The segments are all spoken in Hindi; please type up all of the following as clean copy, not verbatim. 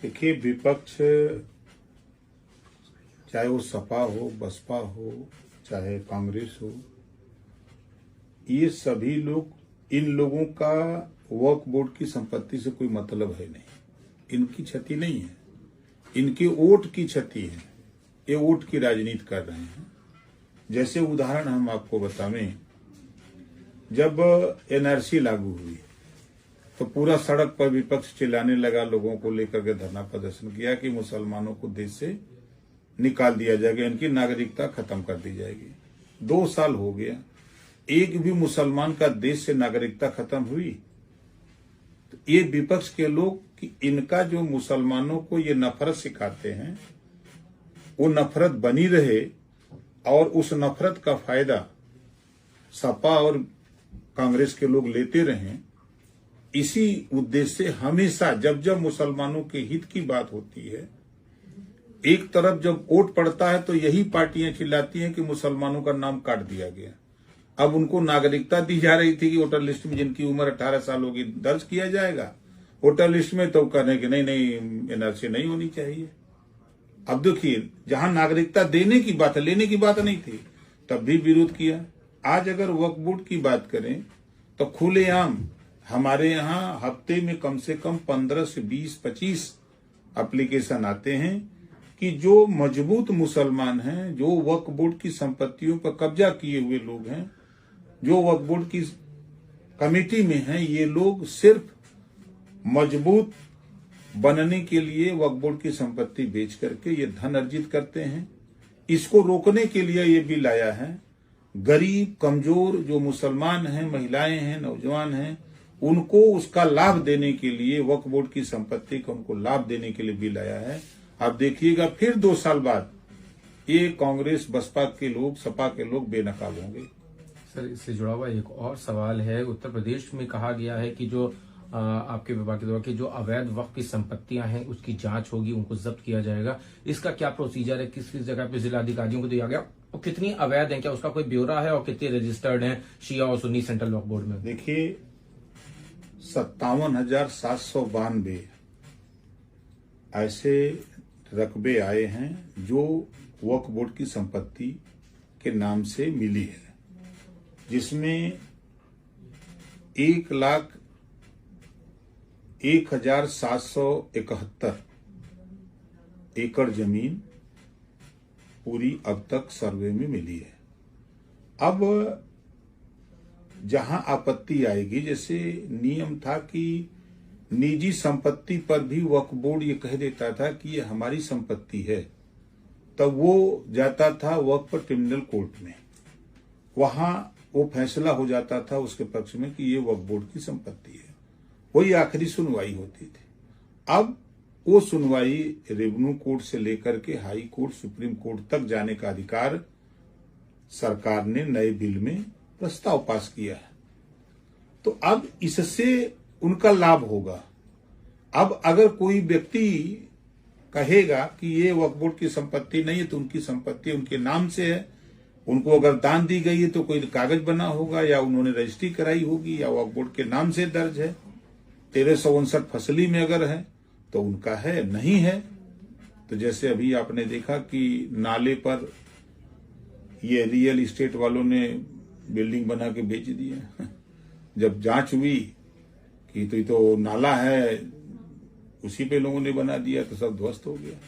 देखिए, विपक्ष चाहे वो सपा हो, बसपा हो, चाहे कांग्रेस हो, ये सभी लोग, इन लोगों का वक्फ बोर्ड की संपत्ति से कोई मतलब है नहीं। इनकी क्षति नहीं है, इनके वोट की क्षति है। ये वोट की राजनीति कर रहे हैं। जैसे उदाहरण हम आपको बतावें, जब एनआरसी लागू हुई तो पूरा सड़क पर विपक्ष चिल्लाने लगा, लोगों को लेकर के धरना प्रदर्शन किया कि मुसलमानों को देश से निकाल दिया जाएगा, इनकी नागरिकता खत्म कर दी जाएगी। 2 साल हो गया, एक भी मुसलमान का देश से नागरिकता खत्म हुई? तो ये विपक्ष के लोग कि इनका जो मुसलमानों को ये नफरत सिखाते हैं, वो नफरत बनी रहे और उस नफरत का फायदा सपा और कांग्रेस के लोग लेते रहें। इसी उद्देश्य से हमेशा जब जब मुसलमानों के हित की बात होती है, एक तरफ जब वोट पड़ता है तो यही पार्टियां चिल्लाती हैं कि मुसलमानों का नाम काट दिया गया। अब उनको नागरिकता दी जा रही थी कि वोटर लिस्ट में जिनकी उम्र 18 साल होगी दर्ज किया जाएगा वोटर लिस्ट में, तो कहने कि नहीं एनआरसी नहीं होनी चाहिए। अब देखिए, जहां नागरिकता देने की बात है, लेने की बात नहीं थी, तब भी विरोध किया। आज अगर वक्फ बोर्ड की बात करें तो खुलेआम हमारे यहाँ हफ्ते में कम से कम 15 से 20-25 एप्लीकेशन आते हैं कि जो मजबूत मुसलमान हैं, जो वक्फ बोर्ड की संपत्तियों पर कब्जा किए हुए लोग हैं, जो वक्फ बोर्ड की कमेटी में हैं, ये लोग सिर्फ मजबूत बनने के लिए वक्फ बोर्ड की संपत्ति बेच करके ये धन अर्जित करते हैं। इसको रोकने के लिए ये बिल आया है। गरीब, कमजोर जो मुसलमान हैं, महिलाएं हैं, नौजवान हैं, उनको उसका लाभ देने के लिए, वक्फ बोर्ड की संपत्ति का उनको लाभ देने के लिए बिल आया है। आप देखिएगा फिर 2 साल बाद ये कांग्रेस, बसपा के लोग, सपा के लोग बेनकाब होंगे। सर, इससे जुड़ा हुआ एक और सवाल है। उत्तर प्रदेश में कहा गया है कि जो आपके विभाग के द्वारा की जो अवैध वक्फ की संपत्तियां हैं उसकी जांच होगी, उनको जब्त किया जाएगा। इसका क्या प्रोसीजर है? किस किस जगह पे जिलाधिकारियों को दिया गया और कितनी अवैध है, क्या उसका कोई ब्यौरा है और कितने रजिस्टर्ड हैं शिया और सुन्नी सेंट्रल वक्फ बोर्ड में? देखिए, 57,792 ऐसे रकबे आए हैं जो वक्फ बोर्ड की संपत्ति के नाम से मिली है, जिसमें 1,01,771 एकड़ जमीन पूरी अब तक सर्वे में मिली है। अब जहां आपत्ति आएगी, जैसे नियम था कि निजी संपत्ति पर भी वक्फ बोर्ड ये कह देता था कि ये हमारी संपत्ति है, तब वो जाता था वक्फ ट्रिब्यूनल कोर्ट में, वहां वो फैसला हो जाता था उसके पक्ष में कि ये वक्फ बोर्ड की संपत्ति है। वही आखिरी सुनवाई होती थी। अब वो सुनवाई रेवेन्यू कोर्ट से लेकर के हाई कोर्ट, सुप्रीम कोर्ट तक जाने का अधिकार सरकार ने नए बिल में प्रस्ताव पास किया है। तो अब इससे उनका लाभ होगा। अब अगर कोई व्यक्ति कहेगा कि ये वक्फ बोर्ड की संपत्ति नहीं है, तो उनकी संपत्ति उनके नाम से है, उनको अगर दान दी गई है तो कोई कागज बना होगा या उन्होंने रजिस्ट्री कराई होगी या वक्फ बोर्ड के नाम से दर्ज है। 1359 फसली में अगर है तो उनका है, नहीं है तो जैसे अभी आपने देखा कि नाले पर ये रियल इस्टेट वालों ने बिल्डिंग बना के बेच दिया। जब जांच हुई कि तो ये तो नाला है, उसी पे लोगों ने बना दिया, तो सब ध्वस्त हो गया।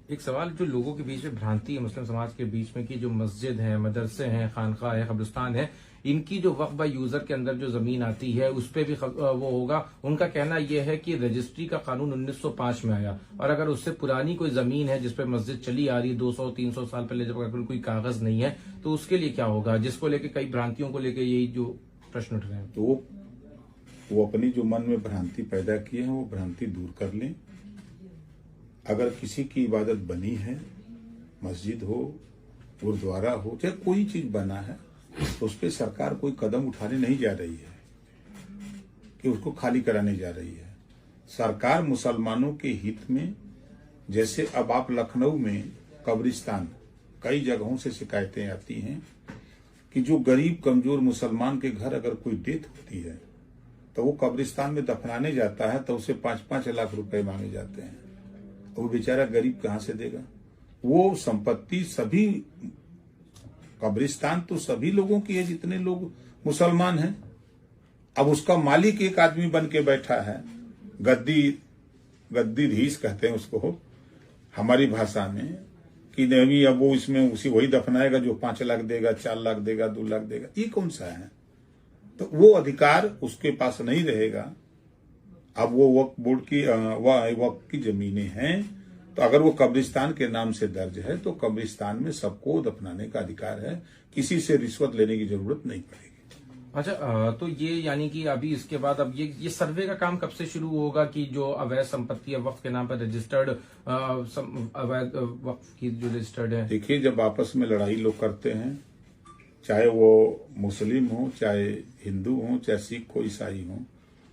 एक सवाल जो लोगों के बीच में भ्रांति है मुस्लिम समाज के बीच में कि जो मस्जिद है, मदरसे हैं, खानका है, कब्रिस्तान है, इनकी जो वक्फ बाय यूजर के अंदर जो जमीन आती है उस पर भी वो होगा। उनका कहना यह है कि रजिस्ट्री का कानून 1905 में आया और अगर उससे पुरानी कोई जमीन है जिसपे मस्जिद चली आ रही है 200-300 साल पहले, जब अगर कोई कागज नहीं है तो उसके लिए क्या होगा, जिसको लेके कई भ्रांतियों को लेकर यही जो प्रश्न उठ रहे हैं। तो वो अपनी जो मन में भ्रांति पैदा की है वो भ्रांति दूर कर लें। अगर किसी की इबादत बनी है, मस्जिद हो, गुरुद्वारा हो, चाहे कोई चीज बना है, तो उस पर सरकार कोई कदम उठाने नहीं जा रही है कि उसको खाली कराने जा रही है। सरकार मुसलमानों के हित में, जैसे अब आप लखनऊ में कब्रिस्तान, कई जगहों से शिकायतें आती हैं कि जो गरीब कमजोर मुसलमान के घर अगर कोई डेथ होती है तो वो कब्रिस्तान में दफनाने जाता है तो उसे 5-5 लाख रुपए मांगे जाते हैं। वो बेचारा गरीब कहां से देगा? वो संपत्ति सभी, कब्रिस्तान तो सभी लोगों की है जितने लोग मुसलमान हैं। अब उसका मालिक एक आदमी बन के बैठा है, गद्दीधीश कहते हैं उसको हमारी भाषा में, कि नहीं अब वो इसमें वही दफनाएगा जो 5 लाख देगा, 4 लाख देगा, 2 लाख देगा। ये कौन सा है? तो वो अधिकार उसके पास नहीं रहेगा। अब वो वक्फ बोर्ड की वक्फ की जमीनें हैं, तो अगर वो कब्रिस्तान के नाम से दर्ज है तो कब्रिस्तान में सबको दफनाने का अधिकार है, किसी से रिश्वत लेने की जरूरत नहीं पड़ेगी। अच्छा, तो ये यानी कि अभी इसके बाद अब ये सर्वे का काम कब से शुरू होगा कि जो अवैध संपत्ति है वक्फ के नाम पर रजिस्टर्ड, अवैध वक्फ की जो रजिस्टर्ड है? देखिए, जब आपस में लड़ाई लोग करते हैं, चाहे वो मुस्लिम हो, चाहे हिंदू हो, चाहे सिख हो, ईसाई हो,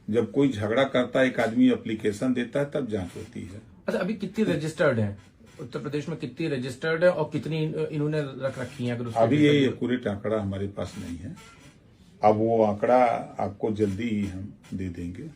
जब कोई झगड़ा करता है, एक आदमी एप्लीकेशन देता है, तब जांच होती है। अच्छा, अभी कितनी रजिस्टर्ड है उत्तर प्रदेश में, कितनी रजिस्टर्ड है और कितनी इन्होंने रख रखी है? अगर अभी ये एक्यूरेट आंकड़ा हमारे पास नहीं है। अब वो आंकड़ा आपको जल्दी ही हम दे देंगे।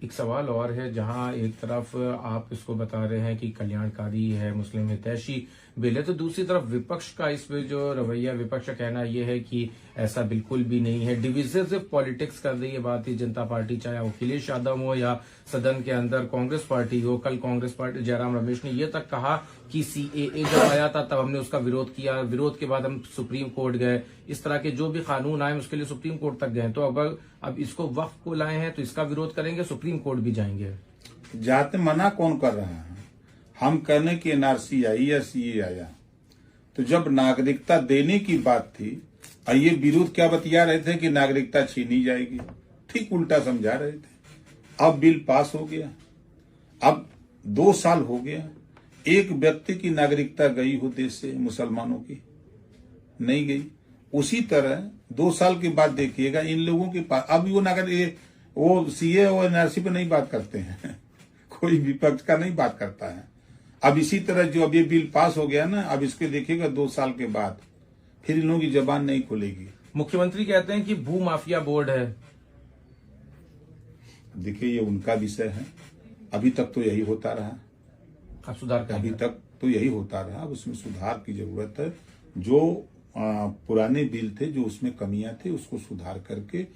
एक सवाल और है, जहां एक तरफ आप इसको बता रहे हैं कि कल्याणकारी है, मुस्लिम हितैषी बिल है, तो दूसरी तरफ विपक्ष का इसमें जो रवैया, विपक्ष का कहना यह है कि ऐसा बिल्कुल भी नहीं है, डिविजिव पॉलिटिक्स कर रही है भारतीय जनता पार्टी, चाहे अखिलेश यादव हो या सदन के अंदर कांग्रेस पार्टी हो। कल कांग्रेस पार्टी जयराम रमेश ने यह तक कहा कि सीएए जब आया था तब हमने उसका विरोध किया, विरोध के बाद हम सुप्रीम कोर्ट गए, इस तरह के जो भी कानून आए उसके लिए सुप्रीम कोर्ट तक गए। तो अब इसको वक्फ को लाए हैं तो इसका विरोध करेंगे, सुप्रीम कोर्ट भी जाएंगे। जाते मना कौन कर रहा है? हम कहने की एनआरसी आई या सीए आया, तो जब नागरिकता देने की बात थी, ये विरोध क्या बतिया रहे थे कि नागरिकता छीनी जाएगी, ठीक उल्टा समझा रहे थे। अब बिल पास हो गया, अब 2 साल हो गया, एक व्यक्ति की नागरिकता गई हो देश से, मुसलमानों की नहीं गई। उसी तरह 2 साल के बाद देखिएगा इन लोगों के पास अब वो सीए और एनआरसी पे नहीं बात करते हैं कोई विपक्ष का नहीं बात करता है। अब इसी तरह जो अब ये बिल पास हो गया ना, अब इसके देखिएगा 2 साल के बाद फिर इन लोगों की जबान नहीं खुलेगी। मुख्यमंत्री कहते हैं कि भू माफिया बोर्ड है। देखिए, ये उनका विषय है, अभी तक तो यही होता रहा, अब सुधार करेंगे। अभी तक तो यही होता रहा, अब उसमें सुधार की जरूरत है। जो पुराने बिल थे, जो उसमें कमियां थी, उसको सुधार करके,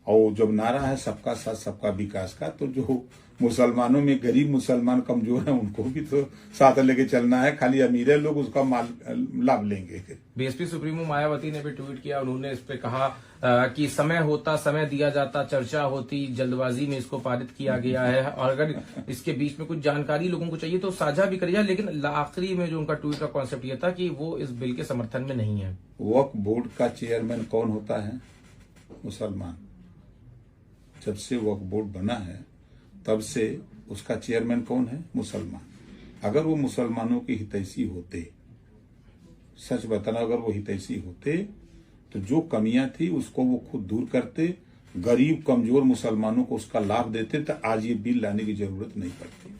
और जब नारा है सबका साथ सबका विकास का, तो जो मुसलमानों में गरीब मुसलमान कमजोर हैं उनको भी तो साथ लेके चलना है, खाली अमीर लोग उसका लाभ लेंगे। बीएसपी सुप्रीमो मायावती ने भी ट्वीट किया, उन्होंने इस पे कहा कि समय होता, समय दिया जाता, चर्चा होती, जल्दबाजी में इसको पारित किया गया है, और अगर इसके बीच में कुछ जानकारी लोगों को चाहिए तो साझा भी करिए। लेकिन आखिरी में जो उनका ट्वीट का कॉन्सेप्ट यह था कि वो इस बिल के समर्थन में नहीं है। वक्फ बोर्ड का चेयरमैन कौन होता है? मुसलमान। जब से वक्फ बोर्ड बना है तब से उसका चेयरमैन कौन है? मुसलमान। अगर वो मुसलमानों की हितैषी होते, सच बताना, अगर वो हितैषी होते तो जो कमियां थी उसको वो खुद दूर करते, गरीब कमजोर मुसलमानों को उसका लाभ देते, तो आज ये बिल लाने की जरूरत नहीं पड़ती।